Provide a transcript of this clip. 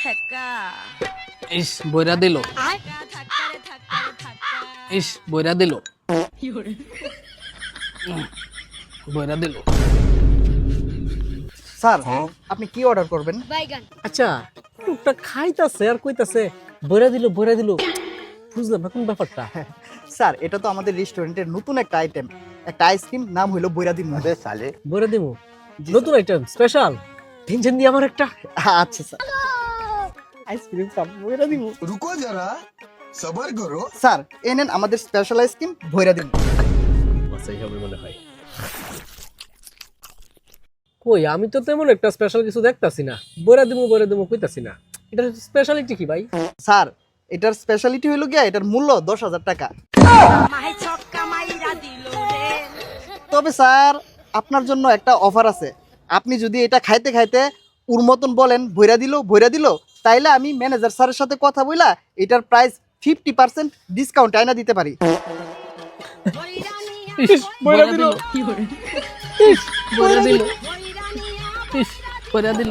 ঠেকা ইস বইরা দিল ধাক্কা রে ধাক্কা রে ধাক্কা ইস বইরা দিল বইরা দিল স্যার আপনি কি অর্ডার করবেন? বাইগান আচ্ছা টুকটা খাইতাছে আর কইতাছে বইরা দিল বুঝলাম না কোন ব্যাপারটা। স্যার এটা তো আমাদের রেস্টুরেন্টের নতুন একটা আইটেম, একটা আইসক্রিম, নাম হইলো বইরা দিন। বইরা দিমু জি, নতুন আইটেম স্পেশাল টেনশন দিয়ে আমার একটা আচ্ছা স্যার, আইসক্রিম স্যার বইরা দিব। रुको जरा सबर करो। স্যার এই নেন আমাদের স্পেশাল আইসক্রিম বইরা দিন। বাসাই হবে মনে হয়। কই আমি তো তেমন একটা স্পেশাল কিছু দেখতাছি না, বইরা দিমু কইতাছি না। এটা স্পেশালিটি কি ভাই? স্যার এটার স্পেশালিটি হইলো গিয়া এটার মূল্য 10,000 টাকা। মাই ছক্কা মাইরা দিল রে তবে স্যার আপনার জন্য একটা অফার আছে, আপনি যদি এটা খাইতে খাইতে ওর মতন বলেন বইরা দিল তাইলে আমি ম্যানেজার স্যারের সাথে কথা বইলা এটার প্রাইস 50% ডিসকাউন্ট আইনা দিতে পারি। ইস বইরা দিল ইস বইরা দিল ইস বইরা দিল